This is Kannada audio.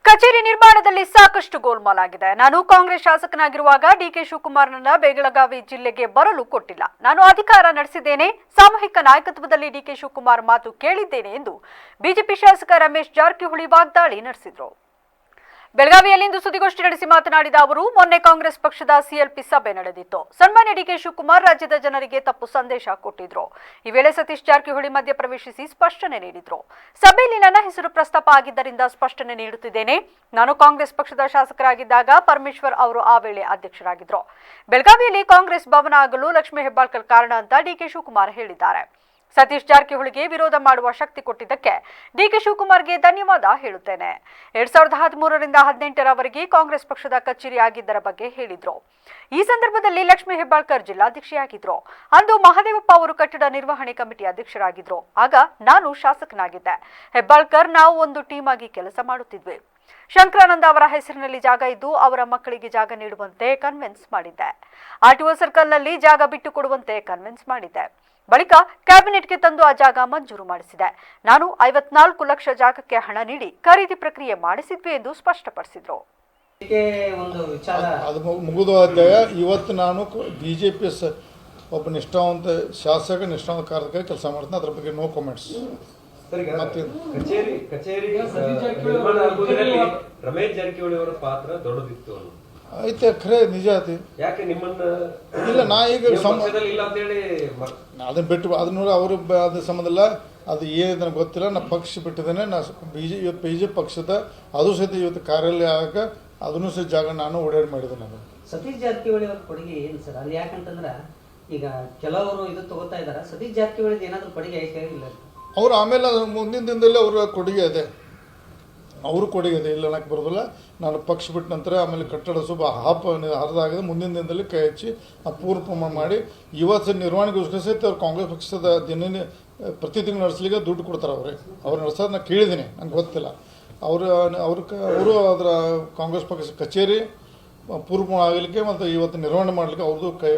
ಕಚೇರಿ ನಿರ್ಮಾಣದಲ್ಲಿ ಸಾಕಷ್ಟು ಗೋಲ್ಮಾಲ್ ಆಗಿದೆ. ನಾನು ಕಾಂಗ್ರೆಸ್ ಶಾಸಕನಾಗಿರುವಾಗ ಡಿಕೆ ಶಿವಕುಮಾರ್ನನ್ನ ಬೆಳಗಾವಿ ಜಿಲ್ಲೆಗೆ ಬರಲು ಕೊಟ್ಟಿಲ್ಲ. ನಾನು ಅಧಿಕಾರ ನಡೆಸಿದ್ದೇನೆ. ಸಾಮೂಹಿಕ ನಾಯಕತ್ವದಲ್ಲಿ ಡಿಕೆ ಶಿವಕುಮಾರ್ ಮಾತು ಕೇಳಿದ್ದೇನೆ ಎಂದು ಬಿಜೆಪಿ ಶಾಸಕ ರಮೇಶ್ ಜಾರಕಿಹೊಳಿ ವಾಗ್ದಾಳಿ ನಡೆಸಿದರು. ಬೆಳಗಾವಿಯಲ್ಲಿಂದು ಸುದ್ದಿಗೋಷ್ಠಿ ನಡೆಸಿ ಮಾತನಾಡಿದ ಅವರು, ಮೊನ್ನೆ ಕಾಂಗ್ರೆಸ್ ಪಕ್ಷದ ಸಿಎಲ್ಪಿ ಸಭೆ ನಡೆದಿತ್ತು. ಸನ್ಮಾನ್ಯ ಡಿಕೆ ಶಿವಕುಮಾರ್ ರಾಜ್ಯದ ಜನರಿಗೆ ತಪ್ಪು ಸಂದೇಶ ಕೊಟ್ಟಿದ್ರು. ಈ ವೇಳೆ ಸತೀಶ್ ಜಾರಕಿಹೊಳಿ ಮಧ್ಯ ಪ್ರವೇಶಿಸಿ ಸ್ಪಷ್ಟನೆ ನೀಡಿದ್ರು. ಸಭೆಯಲ್ಲಿ ನನ್ನ ಹೆಸರು ಪ್ರಸ್ತಾಪ ಆಗಿದ್ದರಿಂದ ಸ್ಪಷ್ಟನೆ ನೀಡುತ್ತಿದ್ದೇನೆ. ನಾನು ಕಾಂಗ್ರೆಸ್ ಪಕ್ಷದ ಶಾಸಕರಾಗಿದ್ದಾಗ ಪರಮೇಶ್ವರ್ ಅವರು ಆ ವೇಳೆ ಅಧ್ಯಕ್ಷರಾಗಿದ್ರು. ಬೆಳಗಾವಿಯಲ್ಲಿ ಕಾಂಗ್ರೆಸ್ ಭವನ ಆಗಲು ಲಕ್ಷ್ಮೀ ಹೆಬ್ಬಾಳ್ಕರ್ ಕಾರಣ ಅಂತ ಡಿಕೆ ಶಿವಕುಮಾರ್ ಹೇಳಿದ್ದಾರೆ. ಸತೀಶ್ ಜಾರಕಿಹೊಳಿಗೆ ವಿರೋಧ ಮಾಡುವ ಶಕ್ತಿ ಕೊಟ್ಟಿದ್ದಕ್ಕೆ ಡಿಕೆ ಶಿವಕುಮಾರ್ಗೆ ಧನ್ಯವಾದ ಹೇಳುತ್ತೇನೆ. 2013ರಿಂದ 2018ರವರೆಗೆ ಕಾಂಗ್ರೆಸ್ ಪಕ್ಷದ ಕಚೇರಿ ಆಗಿದ್ದರ ಬಗ್ಗೆ ಹೇಳಿದ್ರು. ಈ ಸಂದರ್ಭದಲ್ಲಿ ಲಕ್ಷ್ಮೀ ಹೆಬ್ಬಾಳ್ಕರ್ ಜಿಲ್ಲಾಧ್ಯಕ್ಷೆಯಾಗಿದ್ರು. ಅಂದು ಮಹದೇವಪ್ಪ ಅವರು ಕಟ್ಟಡ ನಿರ್ವಹಣೆ ಕಮಿಟಿ ಅಧ್ಯಕ್ಷರಾಗಿದ್ರು. ಆಗ ನಾನು ಶಾಸಕನಾಗಿದ್ದೆ. ಹೆಬ್ಬಾಳ್ಕರ್ ನಾವು ಒಂದು ಟೀಮ್ ಆಗಿ ಕೆಲಸ ಮಾಡುತ್ತಿದ್ವಿ. ಶಂಕರಾನಂದ ಅವರ ಹೆಸರಿನಲ್ಲಿ ಜಾಗ ಇದ್ದು ಅವರ ಮಕ್ಕಳಿಗೆ ಜಾಗ ನೀಡುವಂತೆ ಕನ್ವಿನ್ಸ್ ಮಾಡಿದ್ದೆ. ಆರ್ಟಿಒ ಸರ್ಕಲ್ನಲ್ಲಿ ಜಾಗ ಬಿಟ್ಟು ಕೊಡುವಂತೆ ಕನ್ವಿನ್ಸ್ ಮಾಡಿದ್ದೆ. ಬಳಿಕ ಕ್ಯಾಬಿನೆಟ್ಗೆ ತಂದು ಆ ಜಾಗ ಮಂಜೂರು ಮಾಡಿಸಿದೆ. ನಾನು 54 ಲಕ್ಷ ಜಾಗಕ್ಕೆ ಹಣ ನೀಡಿ ಖರೀದಿ ಪ್ರಕ್ರಿಯೆ ಮಾಡಿಸಿದ್ವಿ ಎಂದು ಸ್ಪಷ್ಟಪಡಿಸಿದ್ರು. ಅದು ಮುಗಿದ ಅಧ್ಯಾಯ. ಇವತ್ತು ನಾನು ಬಿಜೆಪಿ ಒಬ್ಬ ನಿಷ್ಠಾವಂತ ಶಾಸಕ, ನಿಷ್ಠಾವಂತ ಕಾರ್ಯಕ್ಕೆ ಕೆಲಸ ಮಾಡ್ತೀನಿ. ಅದ್ರ ಬಗ್ಗೆ ನೋ ಕಾಮೆಂಟ್ಸ್. ರಮೇಶ್ ಜಾರಕಿಹೊಳಿ ಅವರ ಪಾತ್ರ ದೊಡ್ಡದಿತ್ತು ಐತೆ, ಖರೆ ನಿಜ ಐತಿ. ಯಾಕೆ ನಿಮ್ಮನ್ನ ಇಲ್ಲ, ನಾ ಈಗ ಇಲ್ಲ ಅಂತ ಹೇಳಿ ಅದನ್ನ ಬಿಟ್ಟು ಅದನ್ನ ಅವರು ಅದ್ರ ಸಂಬಂಧ ಇಲ್ಲ. ಅದು ಏನು ನನಗೆ ಗೊತ್ತಿಲ್ಲ. ನಾ ಪಕ್ಷ ಬಿಟ್ಟಿದ್ದೇನೆ. ನಾ ಬಿಜೆಪಿ ಪಕ್ಷದ ಅದು ಸಹಿತ ಇವತ್ತು ಕಾರ್ಯಾಲಯ ಆಗ ಅದನ್ನು ಸಹಿತ ಜಾಗ ನಾನು ಓಡಾಡಿ ಮಾಡಿದೆ. ನಾನು ಸತೀಶ್ ಜಾರಕಿಹೊಳಿ ಅವ್ರ ಕೊಡುಗೆ ಏನು ಸರ್? ಅಲ್ಲಿ ಯಾಕಂತಂದ್ರೆ ಈಗ ಕೆಲವರು ಇದು ತಗೋತಾ ಇದಾರೆ. ಸತೀಶ್ ಜಾರಕಿಹೊಳಿ ಏನಾದರೂ ಕೊಡುಗೆ ಐತೆ ಇಲ್ಲ? ಅವರು ಆಮೇಲೆ ಮುಂದಿನ ದಿನದಲ್ಲಿ ಅವ್ರ ಕೊಡುಗೆ ಇದೆ. ಅವರು ಕೊಡುಗೆ ಇದೆ, ಇಲ್ಲ ಅನ್ನಕ್ಕೆ ಬರೋದಿಲ್ಲ. ನಾನು ಪಕ್ಷ ಬಿಟ್ಟ ನಂತರ ಆಮೇಲೆ ಕಟ್ಟಡ ಸ್ವಲ್ಪ ಹರಿದಾಗಿದೆ. ಮುಂದಿನ ದಿನದಲ್ಲಿ ಕೈ ಹಚ್ಚಿ ಪೂರ್ವ ಪ್ರಮಾಣ ಮಾಡಿ ಇವತ್ತು ನಿರ್ವಹಣೆಗೋಸ್ಕರ ಸಹಿತ ಅವ್ರು ಕಾಂಗ್ರೆಸ್ ಪಕ್ಷದ ಪ್ರತಿ ತಿಂಗಳು ನಡೆಸಲಿಕ್ಕೆ ದುಡ್ಡು ಕೊಡ್ತಾರೆ. ಅವ್ರು ನಡೆಸೋದು ನಾನು ಕೇಳಿದ್ದೀನಿ, ನಂಗೆ ಗೊತ್ತಿಲ್ಲ. ಅವರು ಅದರ ಕಾಂಗ್ರೆಸ್ ಪಕ್ಷ ಕಚೇರಿ ಪೂರ್ವ ಆಗಲಿಕ್ಕೆ ಮತ್ತು ಇವತ್ತು ನಿರ್ವಹಣೆ ಮಾಡಲಿಕ್ಕೆ ಅವ್ರದ್ದು ಕೈ